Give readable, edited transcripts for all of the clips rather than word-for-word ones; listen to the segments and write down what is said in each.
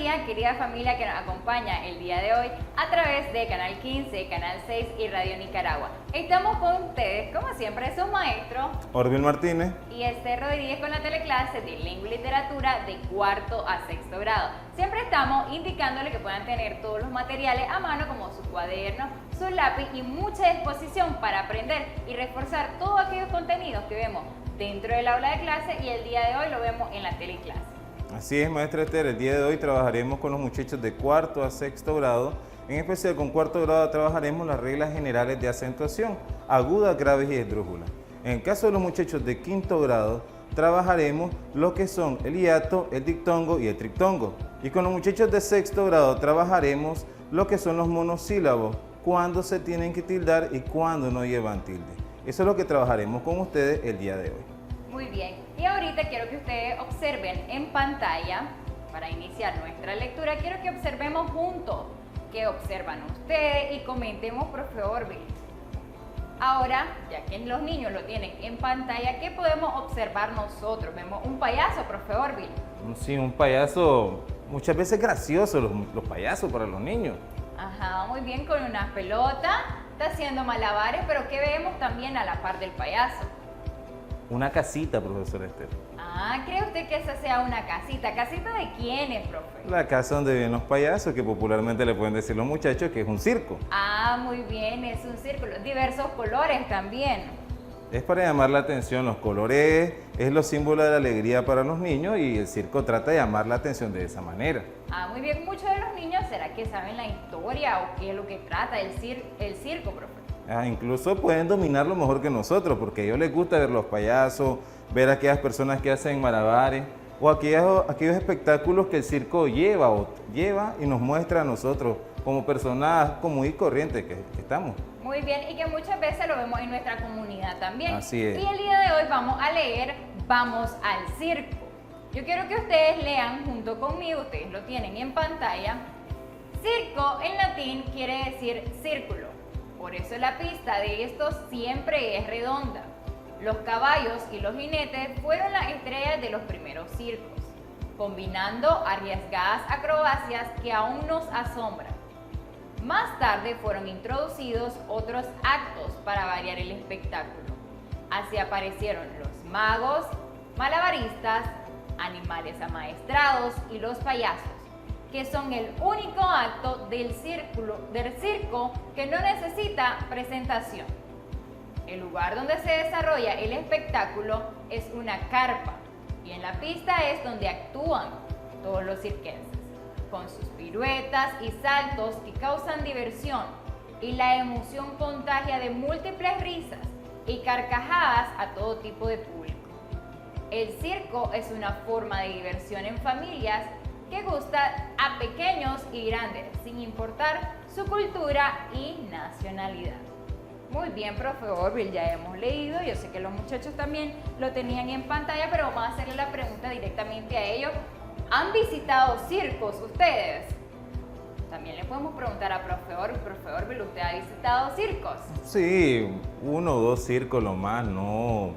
día, querida familia que nos acompaña el día de hoy a través de Canal 15, Canal 6 y Radio Nicaragua. Estamos con ustedes, como siempre, su maestro Orville Martínez y Esther Rodríguez con la teleclase de Lengua y Literatura de cuarto a sexto grado. Siempre estamos indicándole que puedan tener todos los materiales a mano, como su cuaderno, su lápiz y mucha disposición para aprender y reforzar todos aquellos contenidos que vemos dentro del aula de clase y el día de hoy lo vemos en la teleclase. Así es, maestra Esther, el día de hoy trabajaremos con los muchachos de cuarto a sexto grado. En especial con cuarto grado trabajaremos las reglas generales de acentuación, agudas, graves y esdrújulas. En el caso de los muchachos de quinto grado, trabajaremos lo que son el hiato, el dictongo y el triptongo. Y con los muchachos de sexto grado trabajaremos lo que son los monosílabos, cuándo se tienen que tildar y cuándo no llevan tilde. Eso es lo que trabajaremos con ustedes el día de hoy. Muy bien, y ahorita quiero que ustedes observen en pantalla, para iniciar nuestra lectura, quiero que observemos juntos qué observan ustedes y comentemos, profe Orville. Ahora, ya que los niños lo tienen en pantalla, ¿qué podemos observar nosotros? Vemos un payaso, profe Orville. Sí, un payaso, muchas veces gracioso los payasos para los niños. Ajá, muy bien, con una pelota, está haciendo malabares, pero ¿qué vemos también a la par del payaso? Una casita, profesora Esther. Ah, ¿cree usted que esa sea una casita? ¿Casita de quiénes, profe? La casa donde viven los payasos, que popularmente le pueden decir los muchachos que es un circo. Ah, muy bien, es un círculo, diversos colores también. Es para llamar la atención, los colores es los símbolos de la alegría para los niños y el circo trata de llamar la atención de esa manera. Ah, muy bien, muchos de los niños, ¿será que saben la historia o qué es lo que trata el circo, profe? Incluso pueden dominarlo mejor que nosotros, porque a ellos les gusta ver los payasos, ver a aquellas personas que hacen malabares, o aquellos espectáculos que el circo lleva y nos muestra a nosotros como personas comunes y corrientes que estamos. Muy bien, y que muchas veces lo vemos en nuestra comunidad también. Así es. Y el día de hoy vamos a leer Vamos al circo. Yo quiero que ustedes lean junto conmigo, ustedes lo tienen en pantalla. Circo en latín quiere decir círculo. Por eso la pista de estos siempre es redonda. Los caballos y los jinetes fueron las estrellas de los primeros circos, combinando arriesgadas acrobacias que aún nos asombran. Más tarde fueron introducidos otros actos para variar el espectáculo. Así aparecieron los magos, malabaristas, animales amaestrados y los payasos, que son el único acto del circo que no necesita presentación. El lugar donde se desarrolla el espectáculo es una carpa y en la pista es donde actúan todos los circenses, con sus piruetas y saltos que causan diversión, y la emoción contagia de múltiples risas y carcajadas a todo tipo de público. El circo es una forma de diversión en familias que gusta a pequeños y grandes, sin importar su cultura y nacionalidad. Muy bien, profe Orville, ya hemos leído, yo sé que los muchachos también lo tenían en pantalla, pero vamos a hacerle la pregunta directamente a ellos. ¿Han visitado circos ustedes? También le podemos preguntar a profe Orville. Profe Orville, ¿usted ha visitado circos? Sí, 1 o 2 circos lo más, no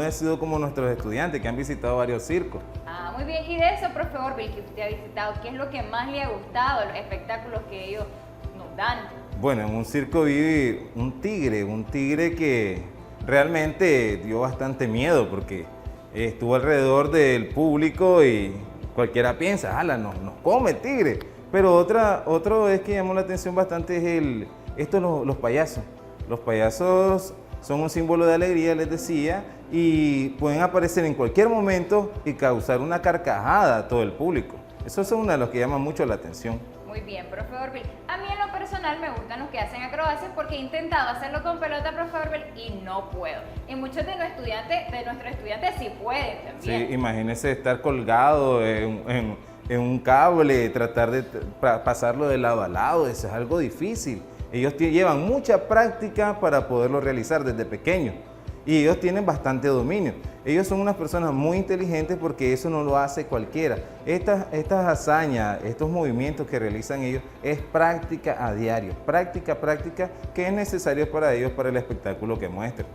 he sido como nuestros estudiantes que han visitado varios circos. Ah, muy bien. Y de eso, profe Orville, que usted ha visitado, ¿qué es lo que más le ha gustado, los espectáculos que ellos nos dan? Bueno, en un circo vi un tigre que realmente dio bastante miedo porque estuvo alrededor del público y cualquiera piensa, ¡hala, nos come el tigre! Pero otro es que llamó la atención bastante es los payasos. Los payasos son un símbolo de alegría, les decía, y pueden aparecer en cualquier momento y causar una carcajada a todo el público. Esos son uno de los que llaman mucho la atención. Muy bien, profe Orville. A mí en lo personal me gustan los que hacen acrobacias porque he intentado hacerlo con pelota, profe Orville, y no puedo. Y muchos de nuestros estudiantes sí pueden también. Sí, imagínense estar colgado en un cable, tratar de pasarlo de lado a lado, eso es algo difícil. Ellos llevan mucha práctica para poderlo realizar desde pequeños y ellos tienen bastante dominio. Ellos son unas personas muy inteligentes porque eso no lo hace cualquiera. Estas hazañas, estos movimientos que realizan ellos es práctica a diario, práctica que es necesario para ellos para el espectáculo que muestran.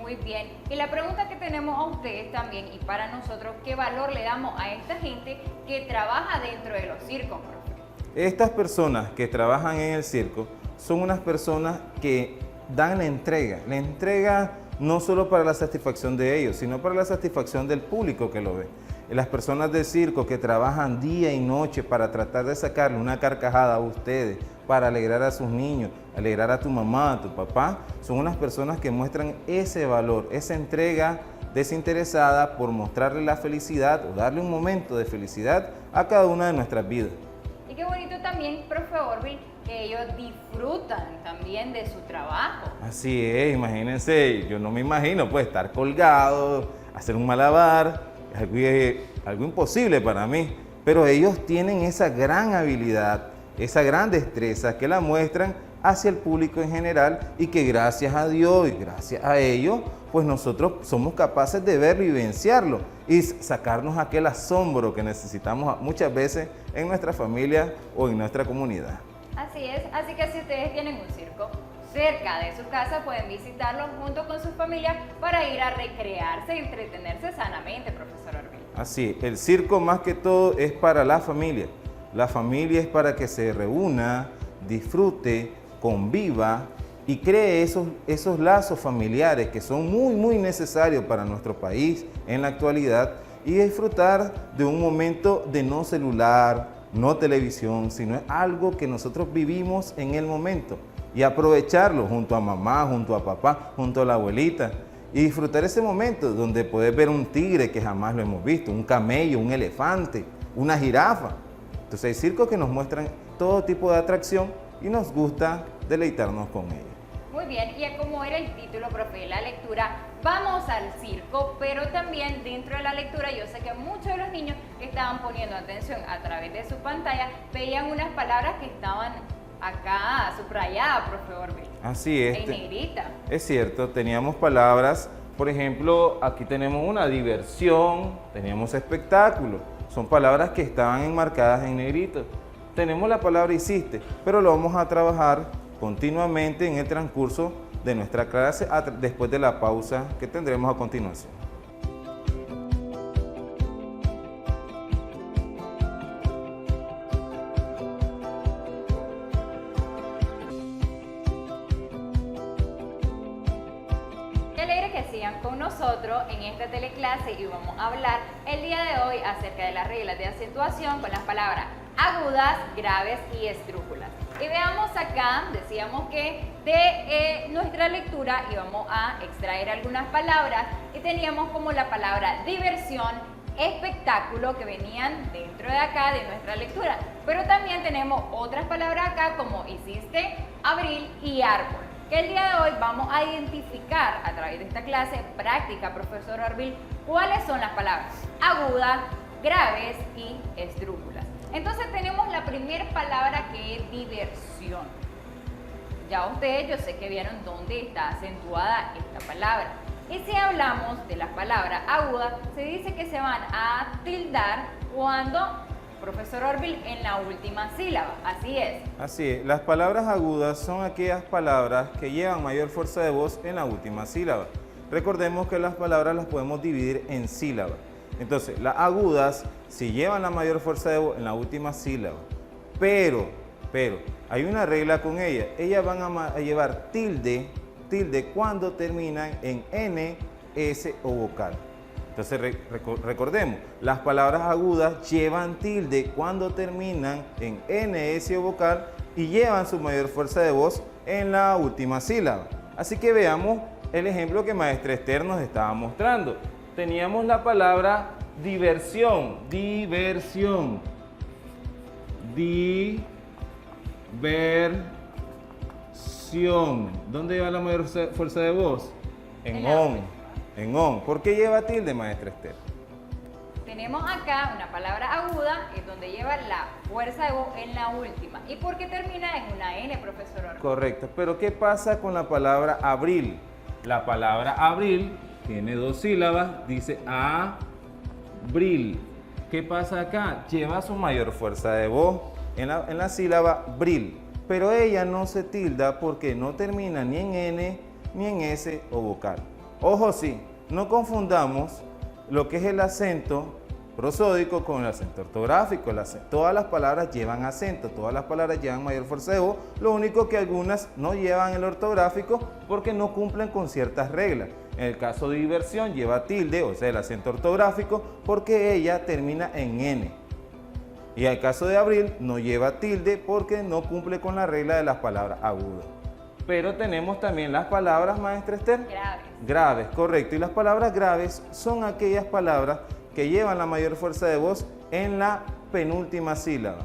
Muy bien. Y la pregunta que tenemos a ustedes también y para nosotros, ¿qué valor le damos a esta gente que trabaja dentro de los circos, profe? Estas personas que trabajan en el circo son unas personas que dan la entrega no solo para la satisfacción de ellos, sino para la satisfacción del público que lo ve. Las personas del circo que trabajan día y noche para tratar de sacarle una carcajada a ustedes, para alegrar a sus niños, alegrar a tu mamá, a tu papá, son unas personas que muestran ese valor, esa entrega desinteresada por mostrarle la felicidad o darle un momento de felicidad a cada una de nuestras vidas. Y qué bonito también, profe Orville, que ellos disfrutan también de su trabajo. Así es, imagínense, yo no me imagino pues estar colgado, hacer un malabar, es algo imposible para mí, pero ellos tienen esa gran habilidad, esa gran destreza que la muestran hacia el público en general y que gracias a Dios y gracias a ellos, pues nosotros somos capaces de verlo y vivenciarlo y sacarnos aquel asombro que necesitamos muchas veces en nuestra familia o en nuestra comunidad. Así es, así que si ustedes tienen un circo cerca de su casa, pueden visitarlo junto con su familia para ir a recrearse y entretenerse sanamente, profesor Orville. Así, el circo más que todo es para la familia. La familia es para que se reúna, disfrute, conviva y cree esos lazos familiares que son muy necesarios para nuestro país en la actualidad y disfrutar de un momento de no celular, no televisión, sino es algo que nosotros vivimos en el momento y aprovecharlo junto a mamá, junto a papá, junto a la abuelita y disfrutar ese momento donde puedes ver un tigre que jamás lo hemos visto, un camello, un elefante, una jirafa. Entonces hay circos que nos muestran todo tipo de atracción y nos gusta deleitarnos con ellos. Muy bien, y como era el título, profe, de la lectura, vamos al circo, pero también dentro de la lectura yo sé que muchos de los niños que estaban poniendo atención a través de su pantalla veían unas palabras que estaban acá subrayadas, profe Orville. Así es. En negrita. Es cierto, teníamos palabras, por ejemplo, aquí tenemos una diversión, teníamos espectáculo, son palabras que estaban enmarcadas en negrito. Tenemos la palabra hiciste, pero lo vamos a trabajar continuamente en el transcurso de nuestra clase después de la pausa que tendremos a continuación. Qué alegre que sigan con nosotros en esta teleclase y vamos a hablar el día de hoy acerca de las reglas de acentuación con las palabras agudas, graves y esdrújulas. Y veamos acá, decíamos que de nuestra lectura íbamos a extraer algunas palabras y teníamos como la palabra diversión, espectáculo, que venían dentro de acá de nuestra lectura. Pero también tenemos otras palabras acá como hiciste, abril y árbol, que el día de hoy vamos a identificar a través de esta clase práctica, profesor Orville, cuáles son las palabras agudas, graves y esdrújulas. Entonces tenemos la primera palabra que es diversión. Ya ustedes, yo sé que vieron dónde está acentuada esta palabra. Y si hablamos de las palabras agudas, se dice que se van a tildar cuando, profesor Orville, en la última sílaba. Así es. Así es, las palabras agudas son aquellas palabras que llevan mayor fuerza de voz en la última sílaba. Recordemos que las palabras las podemos dividir en sílabas. Entonces, las agudas si llevan la mayor fuerza de voz en la última sílaba, pero hay una regla con ellas. Ellas van a llevar tilde cuando terminan en N, S o vocal. Entonces, recordemos, las palabras agudas llevan tilde cuando terminan en N, S o vocal y llevan su mayor fuerza de voz en la última sílaba. Así que veamos el ejemplo que maestra Esther nos estaba mostrando. Teníamos la palabra diversión. ¿Dónde lleva la mayor fuerza de voz? En on. ¿Por qué lleva tilde, maestra Esther? Tenemos acá una palabra aguda, es donde lleva la fuerza de voz en la última. ¿Y por qué termina en una N, profesor Orville? Correcto, pero ¿qué pasa con la palabra abril? La palabra abril tiene dos sílabas, dice abril. ¿Qué pasa acá? Lleva su mayor fuerza de voz en la sílaba bril, pero ella no se tilda porque no termina ni en N, ni en S o vocal. Ojo, sí, no confundamos lo que es el acento prosódico con el acento ortográfico. Todas las palabras llevan acento, todas las palabras llevan mayor fuerza de voz, lo único que algunas no llevan el ortográfico porque no cumplen con ciertas reglas. En el caso de diversión lleva tilde, o sea, el acento ortográfico, porque ella termina en N. Y en el caso de abril no lleva tilde porque no cumple con la regla de las palabras agudas. Pero tenemos también las palabras, maestra Esther. Graves. Graves, correcto. Y las palabras graves son aquellas palabras que llevan la mayor fuerza de voz en la penúltima sílaba.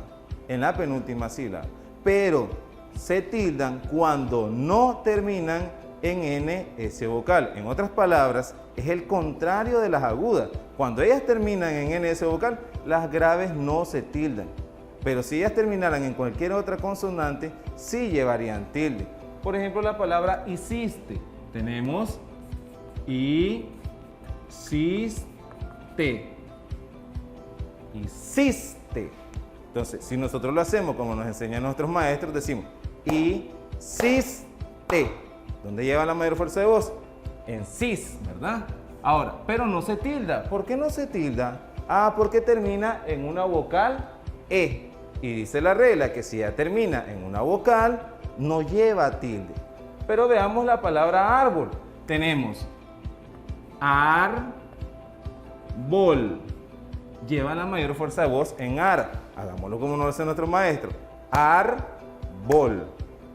En la penúltima sílaba. Pero se tildan cuando no terminan en N ese vocal. En otras palabras, es el contrario de las agudas. Cuando ellas terminan en N ese vocal, las graves no se tildan. Pero si ellas terminaran en cualquier otra consonante, sí llevarían tilde. Por ejemplo, la palabra hiciste. Tenemos hiciste. Hiciste. Entonces, si nosotros lo hacemos como nos enseñan nuestros maestros, decimos hiciste. ¿Dónde lleva la mayor fuerza de voz? En cis, ¿verdad? Ahora, pero no se tilda. ¿Por qué no se tilda? Porque termina en una vocal E. Y dice la regla que si ya termina en una vocal, no lleva tilde. Pero veamos la palabra árbol. Tenemos árbol. Lleva la mayor fuerza de voz en ar. Hagámoslo como nos dice nuestro maestro. Árbol.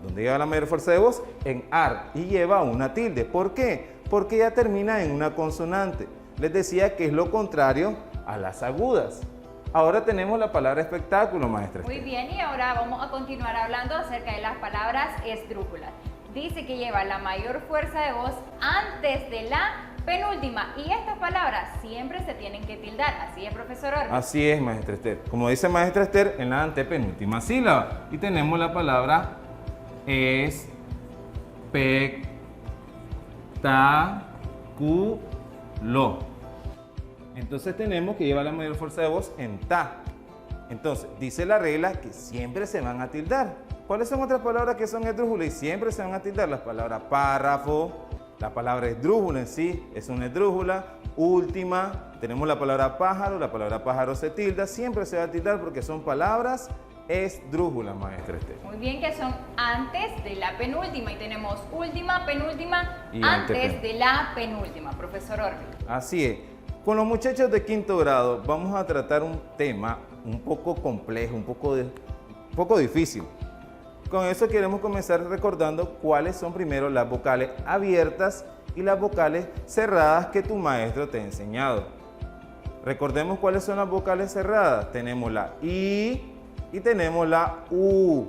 ¿Dónde lleva la mayor fuerza de voz? En ar. Y lleva una tilde. ¿Por qué? Porque ya termina en una consonante. Les decía que es lo contrario a las agudas. Ahora tenemos la palabra espectáculo, maestra. Muy bien, y ahora vamos a continuar hablando acerca de las palabras esdrújulas. Dice que lleva la mayor fuerza de voz antes de la penúltima. Y estas palabras siempre se tienen que tildar. ¿Así es, profesor Orbe? Así es, maestra Esther. Como dice maestra Esther, en la antepenúltima sílaba. Y tenemos la palabra espectáculo. Entonces tenemos que llevar la mayor fuerza de voz en ta. Entonces, dice la regla que siempre se van a tildar. ¿Cuáles son otras palabras que son esdrújulas y siempre se van a tildar? Las palabras párrafo, la palabra esdrújula en sí es una esdrújula, última, tenemos la palabra pájaro se tilda, siempre se va a tildar porque son palabras esdrújulas, maestra Esther. Muy bien, que son antes de la penúltima y tenemos última, penúltima, Y antes de la penúltima, profesor Orbe. Así es. Con los muchachos de quinto grado vamos a tratar un tema un poco complejo, un poco difícil. Con eso queremos comenzar recordando cuáles son primero las vocales abiertas y las vocales cerradas que tu maestro te ha enseñado. Recordemos cuáles son las vocales cerradas. Tenemos la I y tenemos la U.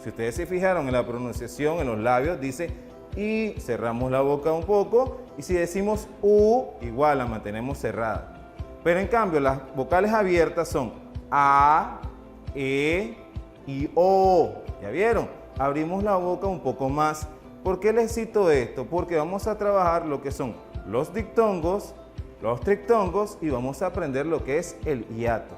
Si ustedes se fijaron en la pronunciación, en los labios, dice I, cerramos la boca un poco, y si decimos U, igual la mantenemos cerrada. Pero en cambio, las vocales abiertas son A, E y O. ¿Ya vieron? Abrimos la boca un poco más. ¿Por qué les cito esto? Porque vamos a trabajar lo que son los dictongos, los trictongos y vamos a aprender lo que es el hiato.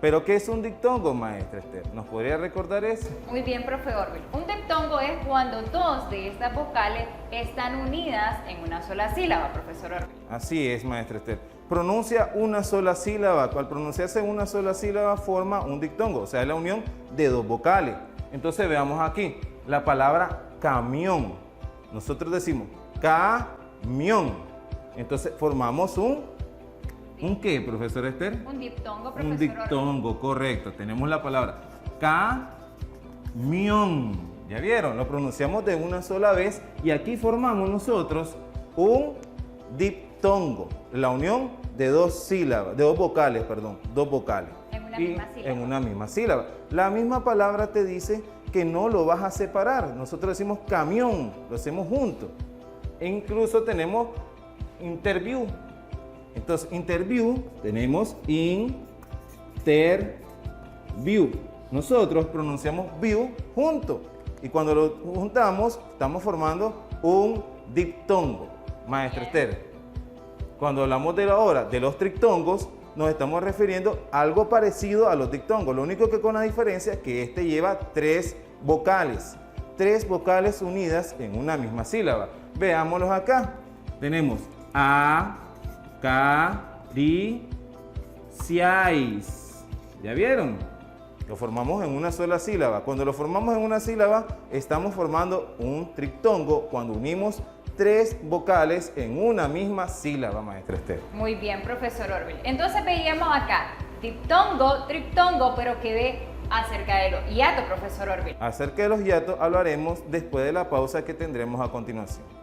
¿Pero qué es un dictongo, maestra Esther? ¿Nos podría recordar eso? Muy bien, profe Orbe. Un diptongo es cuando dos de estas vocales están unidas en una sola sílaba, profesor Orbe. Así es, maestra Esther. Pronuncia una sola sílaba. Al pronunciarse una sola sílaba forma un dictongo, o sea, es la unión de dos vocales. Entonces veamos aquí, la palabra camión. Nosotros decimos camión. Entonces formamos ¿un qué, profesor Esther? Un diptongo, profesor Un diptongo, correcto. Tenemos la palabra camión. ¿Ya vieron? Lo pronunciamos de una sola vez y aquí formamos nosotros un diptongo. La unión de dos sílabas, de dos vocales, perdón, dos vocales. En una misma sílaba. En una misma sílaba. La misma palabra te dice que no lo vas a separar. Nosotros decimos camión, lo hacemos juntos. E incluso tenemos interview. Entonces, interview, tenemos interview. Nosotros pronunciamos view juntos. Y cuando lo juntamos, estamos formando un diptongo. Maestra Esther, cuando hablamos de los trictongos, nos estamos refiriendo a algo parecido a los dictongos. Lo único que con la diferencia es que este lleva tres vocales unidas en una misma sílaba. Veámoslos acá. Tenemos acariciáis. ¿Ya vieron? Lo formamos en una sola sílaba. Cuando lo formamos en una sílaba, estamos formando un triptongo cuando unimos 3 vocales en una misma sílaba, maestra Esther. Muy bien, profesor Orville. Entonces veíamos acá diptongo, triptongo, pero quedé acerca de los hiatos, profesor Orville. Acerca de los hiatos hablaremos después de la pausa que tendremos a continuación.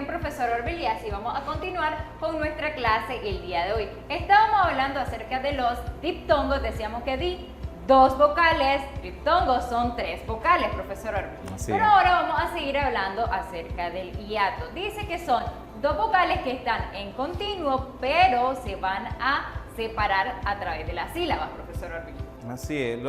Profesor Orville, y así vamos a continuar con nuestra clase el día de hoy. Estábamos hablando acerca de los diptongos, decíamos que di 2 vocales, diptongos son 3 vocales, profesor Orville. Pero ahora vamos a seguir hablando acerca del hiato. Dice que son 2 vocales que están en continuo, pero se van a separar a través de las sílabas, profesor Orville. Así es,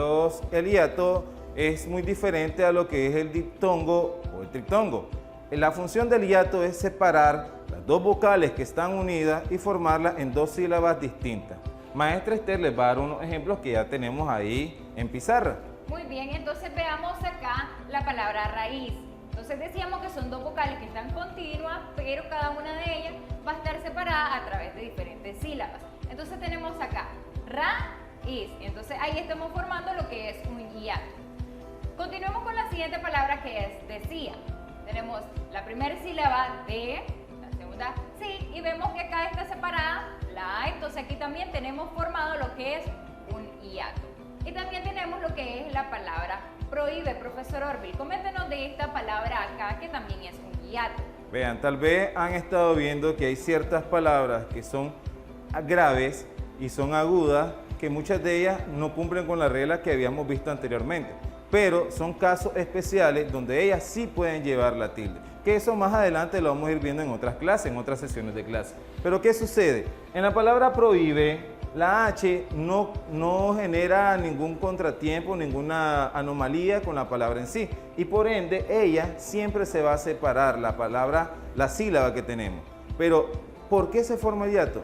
el hiato es muy diferente a lo que es el diptongo o el triptongo. La función del hiato es separar las 2 vocales que están unidas y formarlas en 2 sílabas distintas. Maestra Esther les va a dar unos ejemplos que ya tenemos ahí en pizarra. Muy bien, entonces veamos acá la palabra raíz. Entonces decíamos que son 2 vocales que están continuas, pero cada una de ellas va a estar separada a través de diferentes sílabas. Entonces tenemos acá raíz, entonces ahí estamos formando lo que es un hiato. Continuemos con la siguiente palabra, que es decía. Tenemos la primera sílaba de, la segunda sí, y vemos que acá está separada la A, entonces aquí también tenemos formado lo que es un hiato. Y también tenemos lo que es la palabra prohíbe, profesor Orville. Coméntenos de esta palabra acá, que también es un hiato. Vean, tal vez han estado viendo que hay ciertas palabras que son graves y son agudas, que muchas de ellas no cumplen con la regla que habíamos visto anteriormente. Pero son casos especiales donde ellas sí pueden llevar la tilde. Que eso más adelante lo vamos a ir viendo en otras clases, en otras sesiones de clase. Pero ¿qué sucede? En la palabra prohíbe, la H no genera ningún contratiempo, ninguna anomalía con la palabra en sí. Y por ende, ella siempre se va a separar la sílaba que tenemos. Pero, ¿por qué se forma el hiato?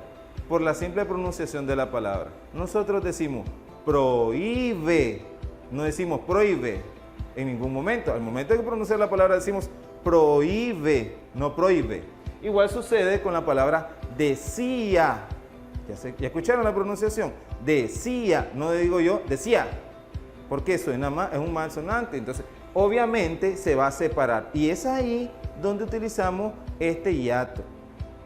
Por la simple pronunciación de la palabra. Nosotros decimos prohíbe. No decimos prohíbe en ningún momento. Al momento de pronunciar la palabra decimos prohíbe, no prohíbe. Igual sucede con la palabra decía. ¿Ya escucharon la pronunciación? Decía, no digo yo, decía. Porque suena más, es un malsonante. Entonces, obviamente se va a separar. Y es ahí donde utilizamos este hiato.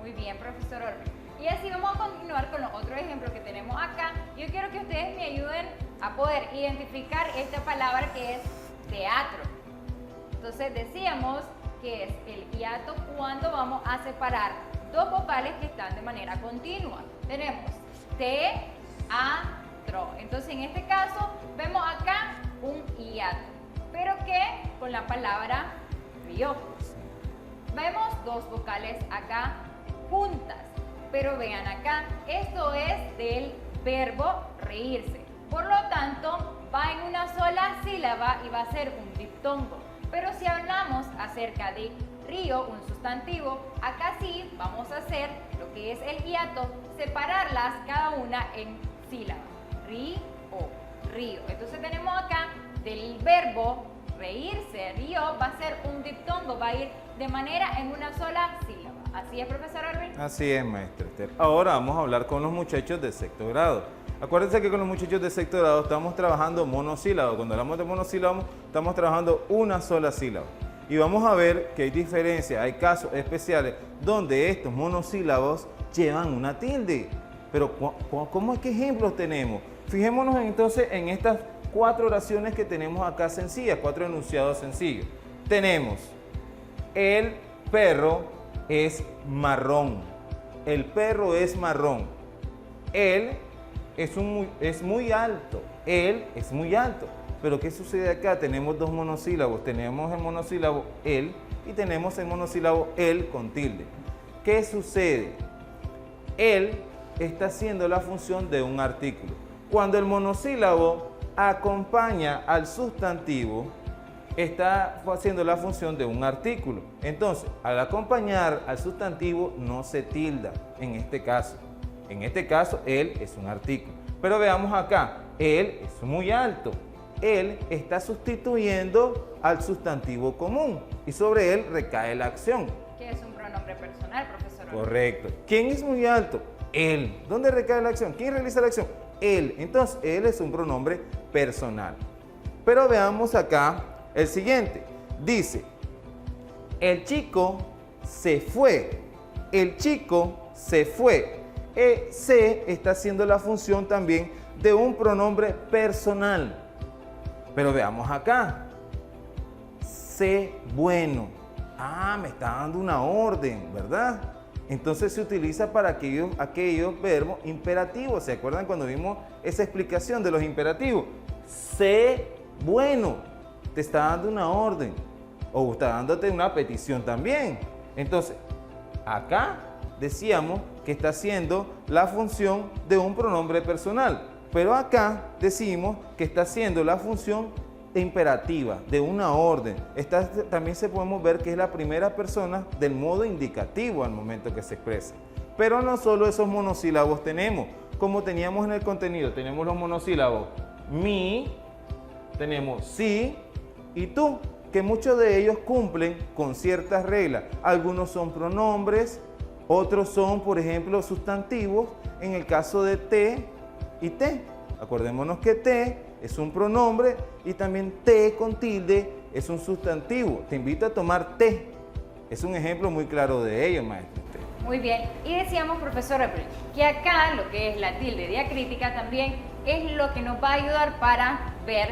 Muy bien, profesor Orville. Y así vamos a continuar con los otros ejemplos que tenemos acá. Yo quiero que ustedes me ayuden a poder identificar esta palabra que es teatro. Entonces decíamos que es el hiato cuando vamos a separar 2 vocales que están de manera continua. Tenemos teatro. Entonces en este caso vemos acá un hiato, pero que con la palabra río. Vemos 2 vocales acá juntas. Pero vean acá, esto es del verbo reírse. Por lo tanto, va en una sola sílaba y va a ser un diptongo. Pero si hablamos acerca de río, un sustantivo, acá sí vamos a hacer lo que es el hiato, separarlas cada una en sílaba. Río, río. Entonces tenemos acá del verbo reírse, río, va a ser un diptongo, va a ir de manera en una sola sílaba. ¿Así es, profesor Orville? Así es, maestra Esther. Ahora vamos a hablar con los muchachos de sexto grado. Acuérdense que con los muchachos de sexto grado estamos trabajando monosílabo. Cuando hablamos de monosílabo, estamos trabajando una sola sílaba. Y vamos a ver que hay diferencias, hay casos especiales donde estos monosílabos llevan una tilde. Pero, ¿cómo qué ejemplos tenemos? Fijémonos entonces en estas 4 oraciones que tenemos acá sencillas, 4 enunciados sencillos. Tenemos, el perro es marrón. El perro es marrón. Él es muy alto. Él es muy alto. Pero ¿qué sucede acá? Tenemos 2 monosílabos. Tenemos el monosílabo él y tenemos el monosílabo él con tilde. ¿Qué sucede? Él está haciendo la función de un artículo. Cuando el monosílabo acompaña al sustantivo, está haciendo la función de un artículo. Entonces, al acompañar al sustantivo no se tilda en este caso. En este caso, él es un artículo. Pero veamos acá, él es muy alto. Él está sustituyendo al sustantivo común y sobre él recae la acción. Que es un pronombre personal, profesor. Correcto. ¿Quién es muy alto? Él. ¿Dónde recae la acción? ¿Quién realiza la acción? Él. Entonces, él es un pronombre personal. Pero veamos acá el siguiente. Dice, el chico se fue. El chico se fue. Se está haciendo la función también de un pronombre personal. Pero veamos acá. Sé bueno. Me está dando una orden, ¿verdad? Entonces se utiliza para aquellos verbos imperativos. ¿Se acuerdan cuando vimos esa explicación de los imperativos? Sé bueno. Te está dando una orden. O está dándote una petición también. Entonces, acá decíamos que está haciendo la función de un pronombre personal. Pero acá decimos que está haciendo la función imperativa, de una orden. También podemos ver que es la primera persona del modo indicativo al momento que se expresa. Pero no solo esos monosílabos tenemos, como teníamos en el contenido, tenemos los monosílabos mi, tenemos sí y tú, que muchos de ellos cumplen con ciertas reglas. Algunos son pronombres, otros son, por ejemplo, sustantivos, en el caso de te y te. Acordémonos que te es un pronombre y también te con tilde es un sustantivo. Te invito a tomar te. Es un ejemplo muy claro de ello, maestro. Muy bien. Y decíamos, profesor, que acá lo que es la tilde diacrítica también es lo que nos va a ayudar para ver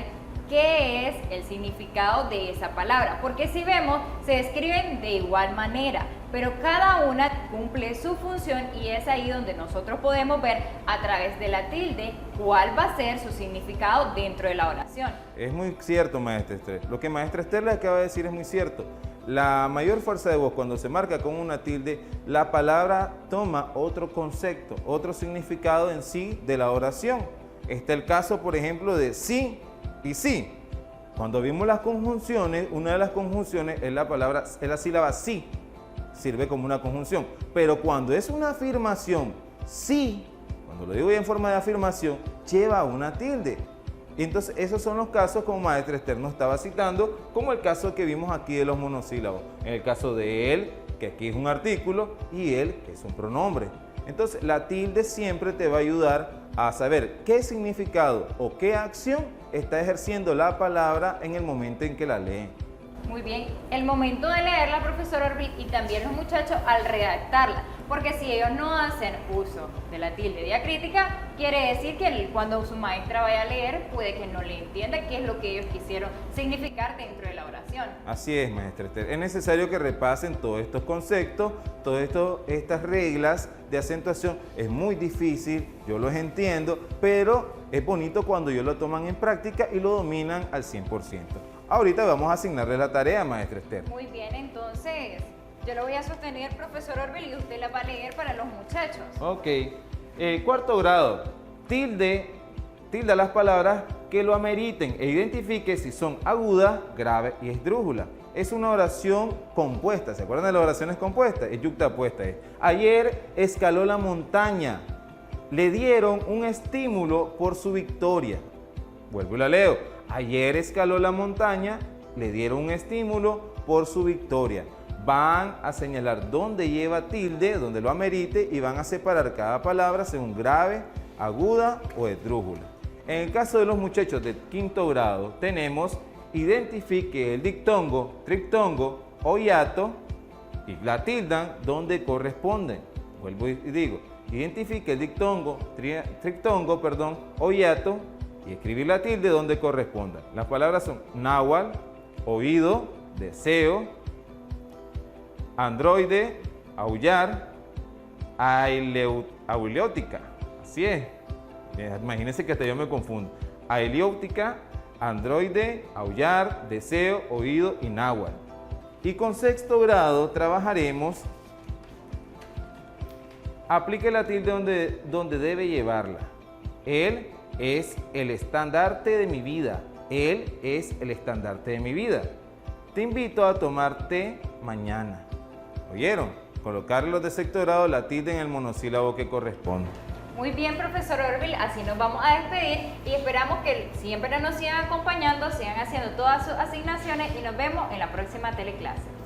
qué es el significado de esa palabra. Porque si vemos, se escriben de igual manera, pero cada una cumple su función y es ahí donde nosotros podemos ver a través de la tilde cuál va a ser su significado dentro de la oración. Es muy cierto, maestra Esther. Lo que maestra Esther le acaba de decir es muy cierto. La mayor fuerza de voz, cuando se marca con una tilde, la palabra toma otro concepto, otro significado en sí de la oración. Está el caso, por ejemplo, de sí y sí. Cuando vimos las conjunciones, una de las conjunciones es la sílaba sí. Sirve como una conjunción. Pero cuando es una afirmación, sí, cuando lo digo ya en forma de afirmación, lleva una tilde. Y entonces esos son los casos como maestra Esther nos estaba citando, como el caso que vimos aquí de los monosílabos. En el caso de él, que aquí es un artículo, y él, que es un pronombre. Entonces la tilde siempre te va a ayudar a saber qué significado o qué acción está ejerciendo la palabra en el momento en que la leen. Muy bien, el momento de leerla, profesor Orville, y también los muchachos al redactarla, porque si ellos no hacen uso de la tilde diacrítica, quiere decir que cuando su maestra vaya a leer, puede que no le entienda qué es lo que ellos quisieron significar dentro de la oración. Así es, maestra Esther. Es necesario que repasen todos estos conceptos, todas estas reglas de acentuación. Es muy difícil, yo los entiendo, pero es bonito cuando ellos lo toman en práctica y lo dominan al 100%. Ahorita vamos a asignarle la tarea, maestra Esther. Muy bien, entonces yo lo voy a sostener, profesor Orville, y usted la va a leer para los muchachos. Ok. Cuarto grado. Tilda las palabras que lo ameriten e identifique si son agudas, graves y esdrújulas. Es una oración compuesta. ¿Se acuerdan de las oraciones compuestas? Es yuxtapuesta. Ayer escaló la montaña. Le dieron un estímulo por su victoria. Vuelvo y la leo. Ayer escaló la montaña, le dieron un estímulo por su victoria. Van a señalar dónde lleva tilde, dónde lo amerite, y van a separar cada palabra según grave, aguda o esdrújula. En el caso de los muchachos de quinto grado, tenemos identifique el dictongo, triptongo o hiato y la tildan donde corresponden. Vuelvo y digo, identifique el dictongo, triptongo, o hiato y escribir la tilde donde corresponda. Las palabras son náhuatl, oído, deseo, androide, aullar, aileótica. Así es. Imagínense que hasta yo me confundo. Aileótica, androide, aullar, deseo, oído y náhuatl. Y con sexto grado trabajaremos. Aplique la tilde donde debe llevarla. Él es el estandarte de mi vida. Él es el estandarte de mi vida. Te invito a tomar té mañana. ¿Oyeron? Colocar los de sexto grado la tilde en el monosílabo que corresponde. Muy bien, profesor Orville, así nos vamos a despedir y esperamos que siempre nos sigan acompañando, sigan haciendo todas sus asignaciones y nos vemos en la próxima teleclase.